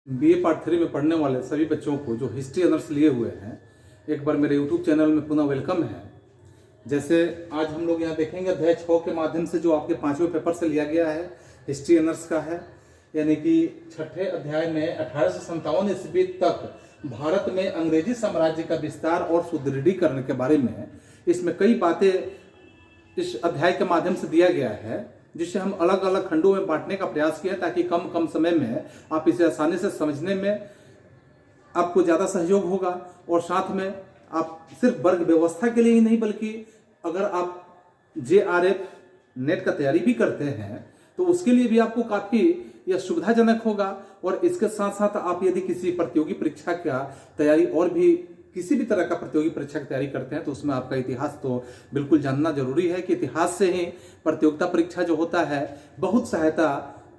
BA part 3 में पढ़ने वाले सभी बच्चों को जो हिस्ट्री ऑनर्स लिए हुए हैं, एक बार मेरे यूट्यूब चैनल में पुनः वेलकम है। जैसे आज हम लोग यहाँ देखेंगे अध्याय 6 के माध्यम से जो आपके 5वें पेपर से लिया गया है, हिस्ट्री ऑनर्स का है, यानी कि 6ठे अध्याय में 1857 ईस्वी तक भारत में अंग्रेजी साम्राज्य का विस्तार और सुदृढ़ीकरण के बारे में इसमें कई बातें इस अध्याय के माध्यम से दिया गया है, जिसे हम अलग अलग खंडों में बांटने का प्रयास किया ताकि कम समय में आप इसे आसानी से समझने में आपको ज़्यादा सहयोग होगा। और साथ में आप सिर्फ वर्ग व्यवस्था के लिए ही नहीं, बल्कि अगर आप JRF नेट का तैयारी भी करते हैं तो उसके लिए भी आपको काफ़ी यह सुविधाजनक होगा। और इसके साथ साथ आप यदि किसी प्रतियोगी परीक्षा का तैयारी और भी किसी भी तरह का प्रतियोगी परीक्षा की तैयारी करते हैं तो उसमें आपका इतिहास तो बिल्कुल जानना जरूरी है कि इतिहास से ही प्रतियोगिता परीक्षा जो होता है बहुत सहायता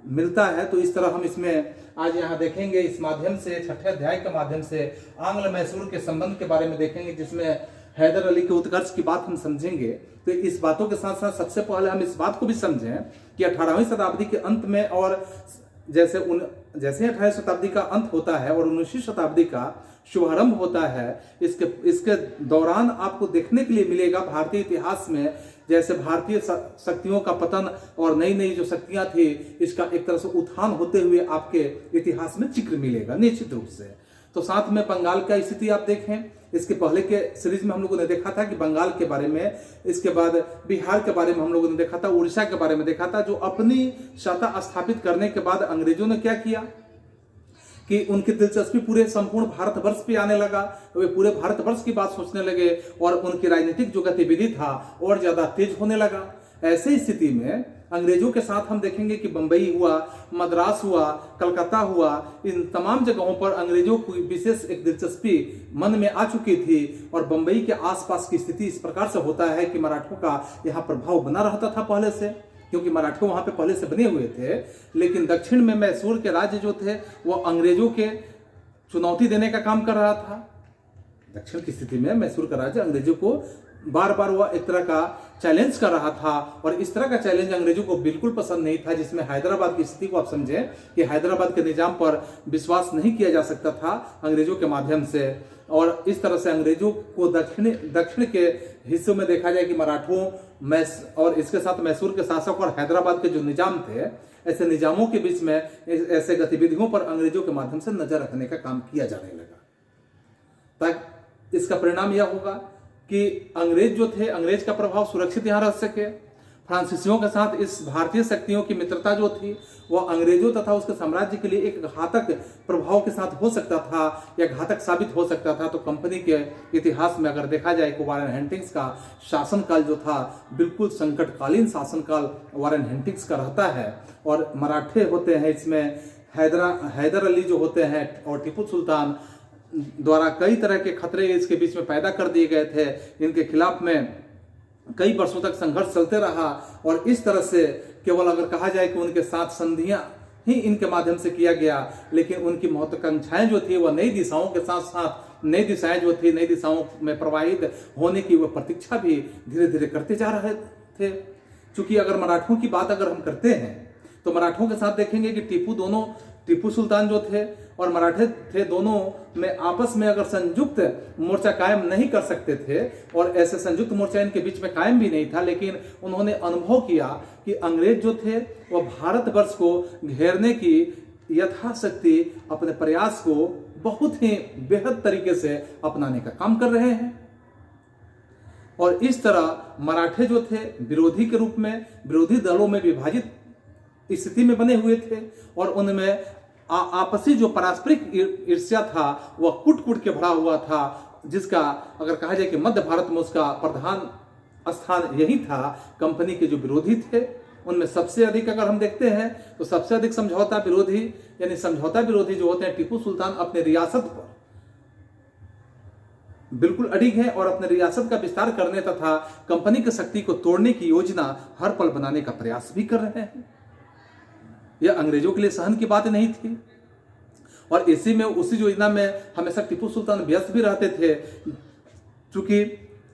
मिलता है। तो इस तरह हम इसमें आज यहाँ देखेंगे, इस माध्यम से 6ठे अध्याय के माध्यम से आंग्ल मैसूर के संबंध के बारे में देखेंगे, जिसमें हैदर अली के उत्कर्ष की बात हम समझेंगे। तो इस बातों के साथ साथ सबसे पहले हम इस बात को भी समझें कि 18वीं शताब्दी के अंत में और जैसे 18वीं शताब्दी का अंत होता है और 19वीं शताब्दी का शुभारंभ होता है, इसके दौरान आपको देखने के लिए मिलेगा भारतीय इतिहास में जैसे भारतीय शक्तियों का पतन और नई नई जो शक्तियां थी, इसका एक तरह से उत्थान होते हुए आपके इतिहास में जिक्र मिलेगा निश्चित रूप से। तो साथ में बंगाल का स्थिति आप देखें, इसके पहले के सीरीज में हम लोगों ने देखा था कि बंगाल के बारे में, इसके बाद बिहार के बारे में हम लोगों ने देखा था, उड़ीसा के बारे में देखा था। जो अपनी सत्ता स्थापित करने के बाद अंग्रेजों ने क्या किया कि उनकी दिलचस्पी पूरे संपूर्ण भारतवर्ष पे आने लगा, वे पूरे भारतवर्ष की बात सोचने लगे और उनकी राजनीतिक जो गतिविधि था और ज्यादा तेज होने लगा। ऐसे स्थिति में अंग्रेजों के साथ हम देखेंगे कि बंबई हुआ, मद्रास हुआ, कलकत्ता हुआ, इन तमाम जगहों पर अंग्रेजों की विशेष एक दिलचस्पी मन में आ चुकी थी। और बंबई के आसपास की स्थिति इस प्रकार से होता है कि मराठों का यहाँ प्रभाव बना रहता था पहले से, क्योंकि मराठे वहां पे पहले से बने हुए थे। लेकिन दक्षिण में मैसूर के राज्य जो थे वो अंग्रेजों के चुनौती देने का काम कर रहा था। दक्षिण की स्थिति में मैसूर का राज्य अंग्रेजों को बार बार वह एक तरह का चैलेंज कर रहा था और इस तरह का चैलेंज अंग्रेजों को बिल्कुल पसंद नहीं था, जिसमें हैदराबाद की स्थिति को आप समझें कि हैदराबाद के निजाम पर विश्वास नहीं किया जा सकता था अंग्रेजों के माध्यम से। और इस तरह से अंग्रेजों को दक्षिण के हिस्सों में देखा जाए कि मराठों और इसके साथ मैसूर के शासक और हैदराबाद के जो निजाम थे, ऐसे निजामों के बीच में ऐसे गतिविधियों पर अंग्रेजों के माध्यम से नजर रखने का काम किया जाने लगा। ताकि इसका परिणाम यह होगा कि अंग्रेज जो थे, अंग्रेज का प्रभाव सुरक्षित यहाँ रह सके। फ्रांसीसियों के साथ इस भारतीय शक्तियों की मित्रता जो थी वह अंग्रेजों तथा उसके साम्राज्य के लिए एक घातक प्रभाव के साथ हो सकता था या घातक साबित हो सकता था। तो कंपनी के इतिहास में अगर देखा जाए कि वारेन हेस्टिंग्स का शासनकाल जो था बिल्कुल संकटकालीन शासनकाल वारेन हेस्टिंग्स का रहता है। और मराठे होते हैं इसमें हैदर अली जो होते हैं और टीपू सुल्तान द्वारा कई तरह के खतरे इसके बीच में पैदा कर दिए गए थे। इनके खिलाफ में कई वर्षों तक संघर्ष चलते रहा और इस तरह से केवल अगर कहा जाए कि उनके साथ संधियां ही इनके माध्यम से किया गया, लेकिन उनकी महत्वाकांक्षाएं जो थी वह नई दिशाओं के साथ साथ नई दिशाएं जो थी नई दिशाओं में प्रवाहित होने की वह प्रतीक्षा भी धीरे धीरे करते जा रहे थे। क्योंकि अगर मराठों की बात अगर हम करते हैं तो मराठों के साथ देखेंगे कि टीपू सुल्तान जो थे और मराठे थे, दोनों में आपस में अगर संयुक्त मोर्चा कायम नहीं कर सकते थे और ऐसे संयुक्त मोर्चा इनके बीच में कायम भी नहीं था। लेकिन उन्होंने अनुभव किया कि अंग्रेज जो थे वह भारतवर्ष को घेरने की यथाशक्ति अपने प्रयास को बहुत ही बेहद तरीके से अपनाने का काम कर रहे हैं। और इस तरह मराठे जो थे विरोधी के रूप में विरोधी दलों में विभाजित स्थिति में बने हुए थे और उनमें आपसी जो पारस्परिक ईर्ष्या था वह कुट के भरा हुआ था, जिसका अगर कहा जाए कि मध्य भारत में उसका प्रधान स्थान यही था। कंपनी के जो विरोधी थे उनमें सबसे अधिक अगर हम देखते हैं तो सबसे अधिक समझौता विरोधी यानी समझौता विरोधी जो होते हैं टीपू सुल्तान अपने रियासत पर बिल्कुल अडिग है और अपने रियासत का विस्तार करने तथा कंपनी की शक्ति को तोड़ने की योजना हर पल बनाने का प्रयास भी कर रहे हैं। यह अंग्रेजों के लिए सहन की बात नहीं थी और इसी में उसी योजना में हमेशा टीपू सुल्तान व्यस्त भी रहते थे, क्योंकि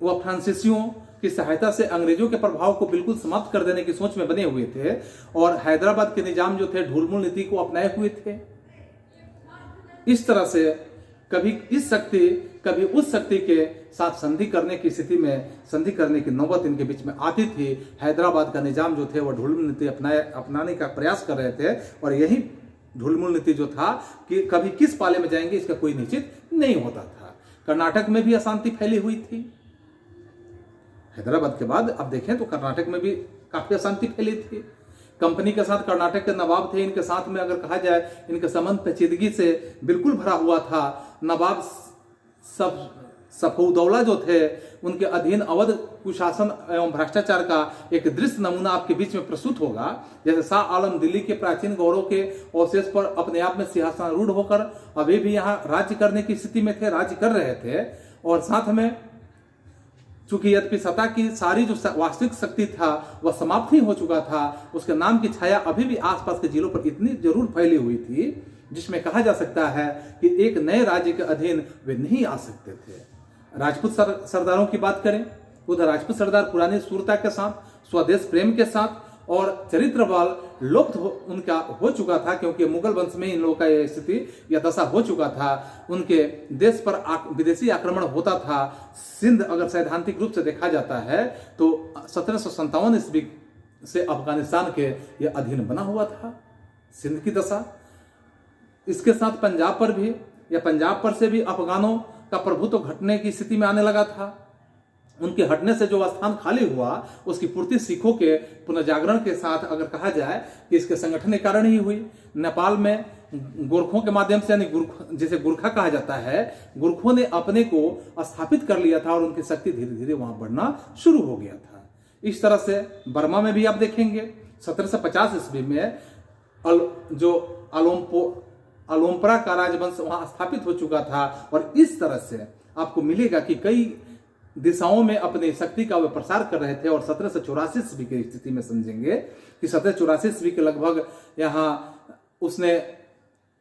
वह फ्रांसीसियों की सहायता से अंग्रेजों के प्रभाव को बिल्कुल समाप्त कर देने की सोच में बने हुए थे और हैदराबाद के निजाम जो थे ढुलमुल नीति को अपनाए हुए थे। इस तरह से कभी इस शक्ति कभी उस शक्ति के साथ संधि करने की स्थिति में संधि करने की नौबत इनके बीच में आती थी। हैदराबाद का निजाम जो थे वो ढुलमुल नीति अपनाने का प्रयास कर रहे थे, और यही ढुलमुल नीति जो था कि कभी किस पाले में जाएंगे इसका कोई निश्चित नहीं होता था। कर्नाटक में भी अशांति फैली हुई थी। हैदराबाद के बाद अब देखें तो कर्नाटक में भी काफी अशांति फैली थी। कंपनी के साथ कर्नाटक के नवाब थे, इनके साथ में अगर कहा जाए इनके संबंध पेचीदगी से बिल्कुल भरा हुआ था। नवाब सफउदौला जो थे उनके अधीन अवध कुशासन एवं भ्रष्टाचार का एक दृश्य नमूना आपके बीच में प्रस्तुत होगा। जैसे शाह आलम दिल्ली के प्राचीन गौरव के अवशेष पर अपने आप में सिंहासनारूढ़ होकर अभी भी यहाँ राज्य करने की स्थिति में थे, राज्य कर रहे थे। और साथ में चूंकि यद्यपि सत्ता की सारी जो वास्तविक शक्ति था वह समाप्त ही हो चुका था, उसके नाम की छाया अभी भी आसपास के जिलों पर इतनी जरूर फैली हुई थी जिसमें कहा जा सकता है कि एक नए राज्य के अधीन वे नहीं आ सकते थे। राजपूत सरदारों की बात करें, उधर राजपूत सरदार पुरानी सूरता के साथ, स्वदेश प्रेम के साथ और चरित्र बल लुप्त उनका हो चुका था, क्योंकि मुगल वंश में इन लोगों का यह स्थिति या दशा हो चुका था। उनके देश पर विदेशी आक्रमण होता था। सिंध अगर सैद्धांतिक रूप से देखा जाता है तो 1757 ईस्वी से अफगानिस्तान के यह अधीन बना हुआ था, सिंध की दशा। इसके साथ पंजाब पर भी या पंजाब पर से भी अफगानों का प्रभुत्व घटने की स्थिति में आने लगा था। उनके हटने से जो स्थान खाली हुआ उसकी पूर्ति सिखों के पुनर्जागरण के साथ अगर कहा जाए कि इसके संगठन के कारण ही हुई। नेपाल में गोरखों के माध्यम से, यानी जिसे गुरखा कहा जाता है, गुरखों ने अपने को स्थापित कर लिया था और उनकी शक्ति धीरे धीरे वहां बढ़ना शुरू हो गया था। इस तरह से बर्मा में भी आप देखेंगे 1750 ईस्वी में जो अलोम्परा का राजवंश वहां स्थापित हो चुका था। और इस तरह से आपको मिलेगा कि कई दिशाओं में अपनी शक्ति का वे प्रसार कर रहे थे। और 1784 ईस्वी की स्थिति में समझेंगे कि 1784 ईस्वी के लगभग यहाँ उसने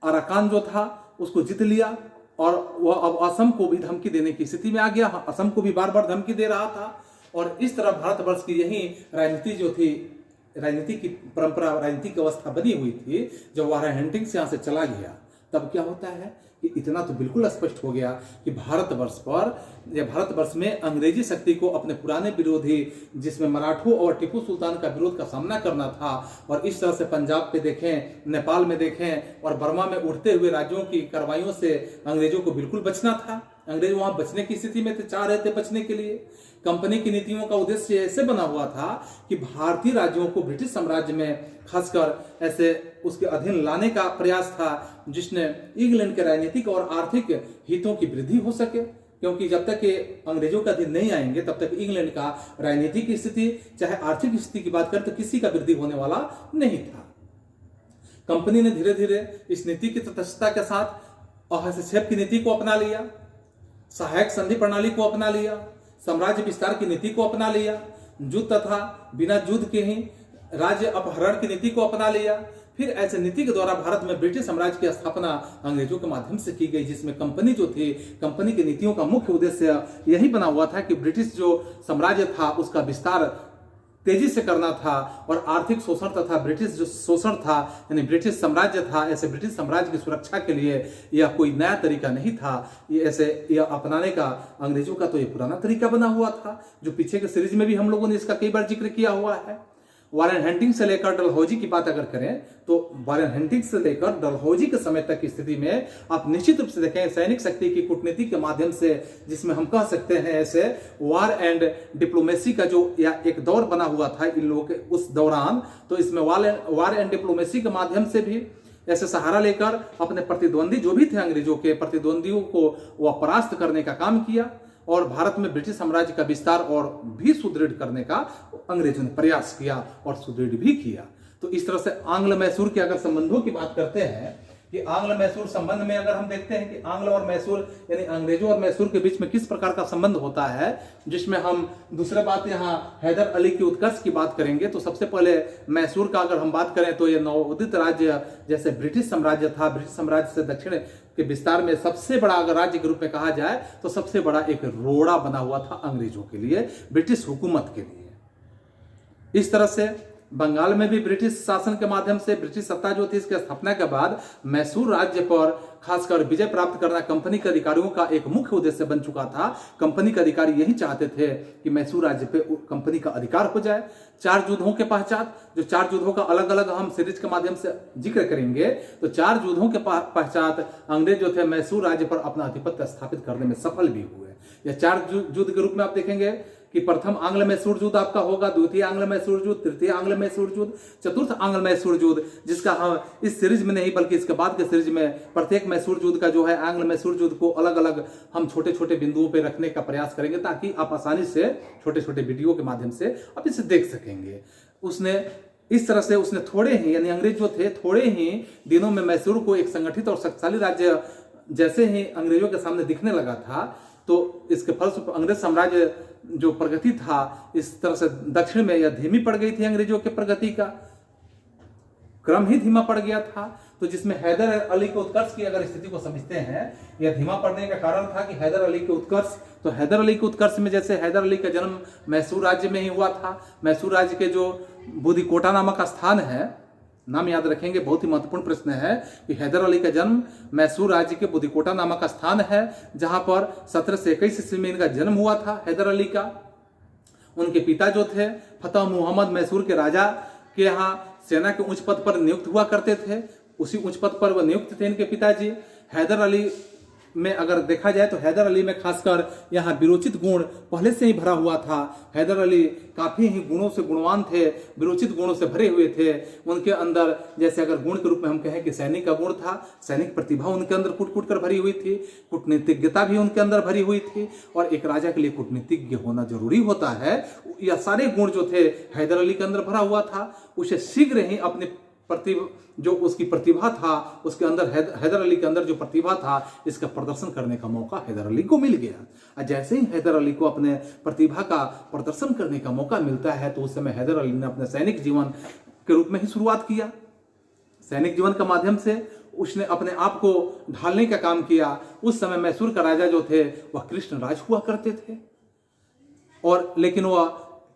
अराकान जो था उसको जीत लिया और वह अब असम को भी धमकी देने की स्थिति में आ गया। असम को भी बार बार धमकी दे रहा था। और इस तरह भारतवर्ष की यही राजनीति जो थी, राजनीति की परंपरा, राजनीतिक अवस्था बनी हुई थी। जब वारेन हेस्टिंग्स यहाँ से चला गया तब क्या होता है कि इतना तो बिल्कुल स्पष्ट हो गया कि भारतवर्ष में अंग्रेजी शक्ति को अपने पुराने विरोधी, जिसमें मराठों और टीपू सुल्तान का विरोध का सामना करना था। और इस तरह से पंजाब पे देखें, नेपाल में देखें और बर्मा में उठते हुए राज्यों की कार्रवाइयों से अंग्रेजों को बिल्कुल बचना था। अंग्रेज वहां बचने की स्थिति में थे, चाह रहे थे बचने के लिए। कंपनी की नीतियों का उद्देश्य ऐसे बना हुआ था कि भारतीय राज्यों को ब्रिटिश साम्राज्य में खासकर ऐसे उसके अधीन लाने का प्रयास था जिसने इंग्लैंड के राजनीतिक और आर्थिक हितों की वृद्धि हो सके। क्योंकि जब तक ये अंग्रेजों का अधीन नहीं आएंगे तब तक इंग्लैंड का राजनीतिक स्थिति चाहे आर्थिक स्थिति की बात करें तो किसी का वृद्धि होने वाला नहीं था। कंपनी ने धीरे धीरे इस नीति की तटस्थता के साथ हस्तक्षेप की नीति को अपना लिया, सहायक संधि प्रणाली को अपना लिया, साम्राज्य विस्तार की नीति को अपना लिया, युद्ध तथा बिना युद्ध के ही राज्य अपहरण की नीति को अपना लिया। फिर ऐसे नीति के द्वारा भारत में ब्रिटिश साम्राज्य की स्थापना अंग्रेजों के माध्यम से की गई, जिसमें कंपनी जो थी, कंपनी की नीतियों का मुख्य उद्देश्य यही बना हुआ था कि ब्रिटिश जो साम्राज्य था उसका विस्तार तेजी से करना था और आर्थिक शोषण तथा ब्रिटिश जो शोषण था यानी ब्रिटिश साम्राज्य था, ऐसे ब्रिटिश साम्राज्य की सुरक्षा के लिए यह कोई नया तरीका नहीं था। ये ऐसे यह अपनाने का अंग्रेजों का तो ये पुराना तरीका बना हुआ था, जो पीछे के सीरीज में भी हम लोगों ने इसका कई बार जिक्र किया हुआ है। वारेन हेस्टिंग्स से लेकर डलहौजी की बात अगर करें तो वारेन हेस्टिंग्स से लेकर डलहौजी के समय तक की स्थिति में आप निश्चित रूप से देखें सैनिक शक्ति की कूटनीति के माध्यम से, जिसमें हम कह सकते हैं ऐसे वार एंड डिप्लोमेसी का जो या एक दौर बना हुआ था इन लोगों के उस दौरान, तो इसमें वार एंड डिप्लोमेसी के माध्यम से भी ऐसे सहारा लेकर अपने प्रतिद्वंदी जो भी थे अंग्रेजों के प्रतिद्वंदियों को वह परास्त करने का काम किया और भारत में ब्रिटिश साम्राज्य का विस्तार और भी सुदृढ़ करने का अंग्रेजों ने प्रयास किया और सुदृढ़ भी किया। तो इस तरह से आंग्ल मैसूर के अगर संबंधों की बात करते हैं कि आंग्ल मैसूर संबंध में अगर हम देखते हैं कि आंग्ल और मैसूर यानी अंग्रेजों और मैसूर के बीच में किस प्रकार का संबंध होता है, जिसमें हम दूसरे बात यहाँ हैदर अली की उत्कर्ष की बात करेंगे। तो सबसे पहले मैसूर का अगर हम बात करें तो ये नवोदित राज्य जैसे ब्रिटिश साम्राज्य था, ब्रिटिश साम्राज्य से दक्षिण के विस्तार में सबसे बड़ा अगर राज्य के रूप में कहा जाए तो सबसे बड़ा एक रोड़ा बना हुआ था अंग्रेजों के लिए, ब्रिटिश हुकूमत के लिए। इस तरह से बंगाल में भी ब्रिटिश शासन के माध्यम से ब्रिटिश सत्ता जो थी इसकी स्थापना के बाद मैसूर राज्य पर खासकर विजय प्राप्त करना कंपनी के अधिकारियों का एक मुख्य उद्देश्य बन चुका था। कंपनी के अधिकारी यही चाहते थे कि मैसूर राज्य पे कंपनी का अधिकार हो जाए। 4 युद्धों के पश्चात, जो 4 युद्धों का अलग अलग हम सीरीज के माध्यम से जिक्र करेंगे, तो 4 युद्धों के पश्चात अंग्रेज जो थे मैसूर राज्य पर अपना आधिपत्य स्थापित करने में सफल भी हुए। यह 4 युद्ध के रूप में आप देखेंगे कि प्रथम आंग्ल मैसूर युद्ध आपका होगा, द्वितीय आंग्ल मैसूर युद्ध, तृतीय आंग्ल मैसूर युद्ध, चतुर्थ आंग्ल मैसूर युद्ध, जिसका हम इस सीरीज में नहीं बल्कि इसके बाद के सीरीज में प्रत्येक मैसूर युद्ध का जो है आंग्ल मैसूर युद्ध को अलग अलग हम छोटे छोटे बिंदुओं पर रखने का प्रयास करेंगे, ताकि आप आसानी से छोटे छोटे वीडियो के माध्यम से आप इसे देख सकेंगे। उसने इस तरह से उसने थोड़े ही, यानी अंग्रेज जो थे, थोड़े ही दिनों में मैसूर को एक संगठित और शक्तिशाली राज्य जैसे ही अंग्रेजों के सामने दिखने लगा था, तो इसके फलस्वरूप अंग्रेज साम्राज्य जो प्रगति था इस तरह से दक्षिण में यह धीमी पड़ गई थी। अंग्रेजों के प्रगति का क्रम ही धीमा पड़ गया था। तो जिसमें हैदर अली के उत्कर्ष की अगर स्थिति को समझते हैं, यह धीमा पड़ने का कारण था कि हैदर अली के उत्कर्ष, तो हैदर अली के उत्कर्ष में जैसे हैदर अली का जन्म मैसूर राज्य में ही हुआ था। मैसूर राज्य के जो बुधिकोटा नामक स्थान है, नाम याद रखेंगे, बहुत ही महत्वपूर्ण प्रश्न है कि हैदर अली का जन्म मैसूर राज्य के बुधिकोटा नामक स्थान है, जहां पर 1721 ईस्वी में इनका जन्म हुआ था हैदर अली का। उनके पिता जो थे फतेह मुहम्मद मैसूर के राजा के यहाँ सेना के उच्च पद पर नियुक्त हुआ करते थे। उसी उच्च पद पर वह नियुक्त थे इनके पिताजी। हैदर अली में अगर देखा जाए तो हैदर अली में खासकर यहाँ विरोचित गुण पहले से ही भरा हुआ था। हैदर अली काफी ही गुणों से गुणवान थे, विरोचित गुणों से भरे हुए थे। उनके अंदर जैसे अगर गुण के रूप में हम कहें कि सैनिक का गुण था, सैनिक प्रतिभा उनके अंदर कूट कूट कर भरी हुई थी, कूटनीतिज्ञता भी उनके अंदर भरी हुई थी, और एक राजा के लिए कूटनीतिज्ञ होना जरूरी होता है। यह सारे गुण जो थे हैदर अली के अंदर भरा हुआ था। उसे शीघ्र ही अपने जो उसकी प्रतिभा था, उसके अंदर हैदर अली के अंदर जो प्रतिभा था, इसका प्रदर्शन करने का मौका हैदर अली को मिल गया। जैसे ही हैदर अली को अपने प्रतिभा का प्रदर्शन करने का मौका मिलता है, तो उस समय हैदर अली ने अपने सैनिक जीवन के रूप में ही शुरुआत किया। सैनिक जीवन के माध्यम से उसने अपने आप को ढालने का काम किया। उस समय मैसूर का राजा जो थे वह कृष्णराज हुआ करते थे, और लेकिन वह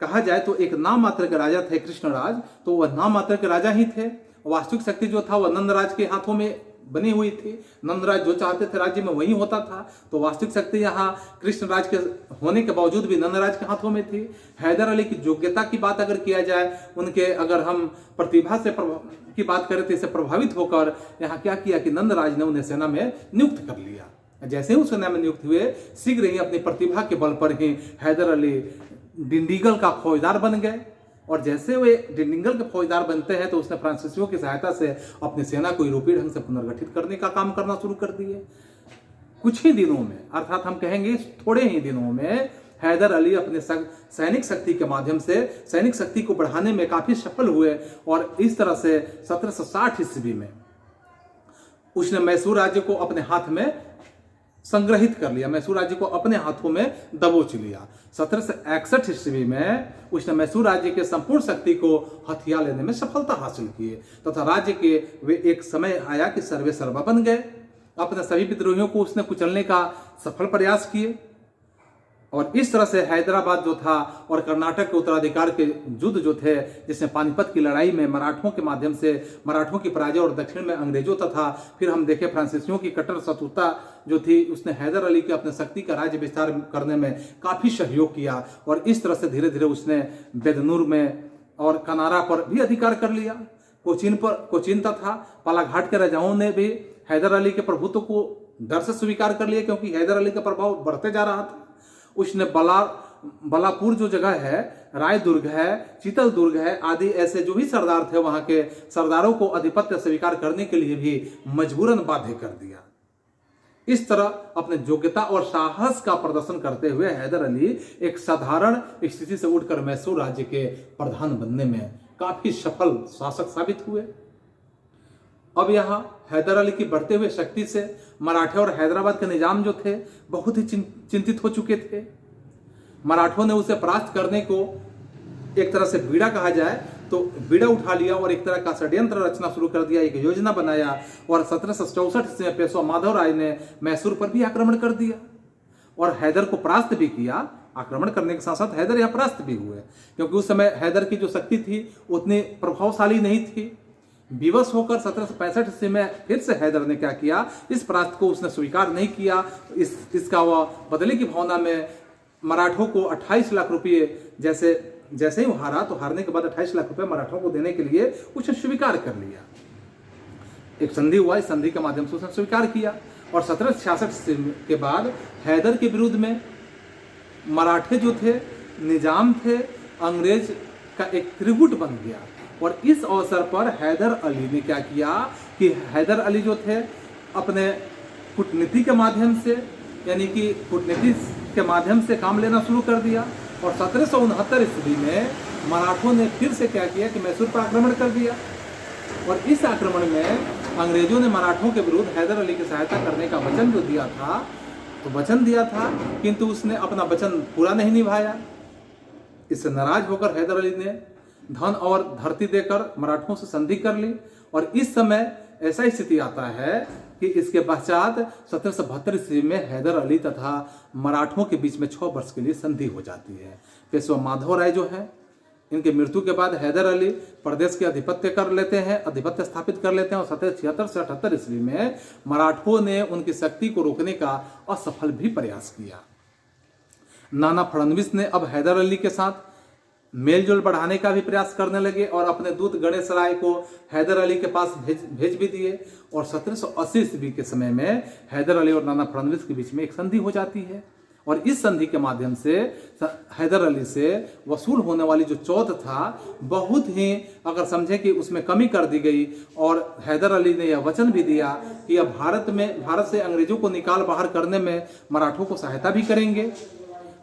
कहा जाए तो एक नाम मात्र के राजा थे कृष्णराज, तो वह नाम मात्र के राजा ही थे। वास्तविक शक्ति जो था वह नंदराज के हाथों में बनी हुई थी। नंदराज जो चाहते थे राज्य में वही होता था। तो वास्तविक शक्ति यहाँ कृष्णराज के होने के बावजूद भी नंदराज के हाथों में थी। हैदर अली की योग्यता की बात अगर किया जाए, उनके अगर हम प्रतिभा से की बात करें तो इससे प्रभावित होकर यहाँ क्या किया कि नंदराज ने उन्हें सेना में नियुक्त कर लिया। जैसे ही उस सेना में नियुक्त हुए, शीघ्र ही अपनी प्रतिभा के बल पर ही हैदर अली डिंडीगल का फौजदार बन गए। और जैसे वे डिंडीगल के फौजदार बनते हैं, तो उसने फ्रांसीसियों की सहायता से अपनी सेना को यूरोपीय ढंग से पुनर्गठित करने का काम करना शुरू कर दिए। कुछ ही दिनों में, अर्थात हम कहेंगे थोड़े ही दिनों में, हैदर अली अपने सैनिक शक्ति के माध्यम से सैनिक शक्ति को बढ़ाने में काफी सफल हुए। और इस तरह से 1760 ईस्वी में उसने मैसूर राज्य को अपने हाथ में संग्रहित कर लिया, मैसूर राज्य को अपने हाथों में दबोच लिया। 1761 ईस्वी में उसने मैसूर राज्य के संपूर्ण शक्ति को हथिया लेने में सफलता हासिल की तथा राज्य के वे एक समय आया कि सर्वे सर्वा बन गए। अपने सभी विद्रोहियों को उसने कुचलने का सफल प्रयास किए। और इस तरह से हैदराबाद जो था और कर्नाटक के उत्तराधिकार के युद्ध जो थे, जिसमें पानीपत की लड़ाई में मराठों के माध्यम से मराठों की पराजय और दक्षिण में अंग्रेजों तथा फिर हम देखें फ्रांसीसियों की कट्टर शत्रुता जो थी, उसने हैदर अली के अपने शक्ति का राज्य विस्तार करने में काफी सहयोग किया। और इस तरह से धीरे धीरे उसने बेदनूर में और कनारा पर भी अधिकार कर लिया। कोचीन तथा पालाघाट के राजाओं ने भी हैदर अली के प्रभुत्व को डर से स्वीकार कर लिया, क्योंकि हैदर अली का प्रभाव बढ़ते जा रहा था। उसने बलापुर जो जगह है, राय दुर्ग है, चीतल दुर्ग है आदि, ऐसे जो भी सरदार थे वहां के सरदारों को आधिपत्य स्वीकार करने के लिए भी मजबूरन बाध्य कर दिया। इस तरह अपने योग्यता और साहस का प्रदर्शन करते हुए हैदर अली एक साधारण स्थिति से उठकर मैसूर राज्य के प्रधान बनने में काफी सफल शासक साबित हुए। अब यहाँ हैदर अली की बढ़ते हुए शक्ति से मराठे और हैदराबाद के निजाम जो थे बहुत ही चिंतित हो चुके थे। मराठों ने उसे परास्त करने को एक तरह से बीड़ा कहा जाए तो बीड़ा उठा लिया और एक तरह का षड्यंत्र रचना शुरू कर दिया, एक योजना बनाया। और 1764 में पेशवा माधव राय ने मैसूर पर भी आक्रमण कर दिया और हैदर को परास्त भी किया। आक्रमण करने के साथ साथ हैदर यहाँ परास्त भी हुए, क्योंकि उस समय हैदर की जो शक्ति थी उतनी प्रभावशाली नहीं थी। विवश होकर 1765 ईस्वी में फिर से हैदर ने क्या किया, इस परास्त को उसने स्वीकार नहीं किया। इसका वह बदले की भावना में मराठों को 28 लाख रुपये, जैसे ही वो हारा तो हारने के बाद 28 लाख रुपये मराठों को देने के लिए उसने स्वीकार कर लिया। एक संधि हुआ, इस संधि के माध्यम से उसने स्वीकार किया और 1766 के बाद हैदर के विरुद्ध में मराठे जो थे, निजाम थे, अंग्रेज का एक त्रिगुट बन गया। और इस अवसर पर हैदर अली ने क्या किया कि हैदर अली जो थे अपने कूटनीति के माध्यम से, यानी कि कूटनीति के माध्यम से काम लेना शुरू कर दिया। और 1769 ईस्वी में मराठों ने फिर से क्या किया कि मैसूर पर आक्रमण कर दिया। और इस आक्रमण में अंग्रेजों ने मराठों के विरुद्ध हैदर अली की सहायता करने का वचन जो दिया था, तो वचन दिया था, किंतु उसने अपना वचन पूरा नहीं निभाया। इससे नाराज होकर हैदर अली ने धन और धरती देकर मराठों से संधि कर ली। और इस समय ऐसा स्थिति आता है कि इसके पश्चात 1772 ईस्वी में हैदर अली तथा मराठों के बीच में 6 वर्ष के लिए संधि हो जाती है। पेशवा माधव राय जो है, इनके मृत्यु के बाद हैदर अली प्रदेश के आधिपत्य स्थापित कर लेते हैं। और 1776 से 78 ईस्वी में मराठों ने उनकी शक्ति को रोकने का असफल भी प्रयास किया। नाना फडणवीस ने अब हैदर अली के साथ मेलजोल बढ़ाने का भी प्रयास करने लगे और अपने दूत गणेश राय को हैदर अली के पास भेज भी दिए। और 1780 ईस्वी के समय में हैदर अली और नाना फडणवीस के बीच में एक संधि हो जाती है। और इस संधि के माध्यम से हैदर अली से वसूल होने वाली जो चौथ था, बहुत ही अगर समझे कि उसमें कमी कर दी गई। और हैदर अली ने यह वचन भी दिया कि अब भारत से अंग्रेजों को निकाल बाहर करने में मराठों को सहायता भी करेंगे।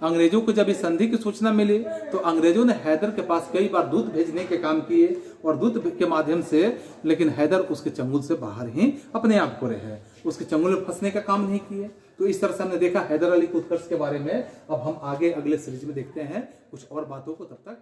अंग्रेजों को जब इस संधि की सूचना मिली तो अंग्रेजों ने हैदर के पास कई बार दूत भेजने के काम किए और दूत के माध्यम से, लेकिन हैदर उसके चंगुल से बाहर ही अपने आप को रहे, उसके चंगुल में फंसने का काम नहीं किए। तो इस तरह से हमने देखा हैदर अली के उत्कर्ष के बारे में। अब हम आगे अगले सीरीज में देखते हैं कुछ और बातों को। तब तक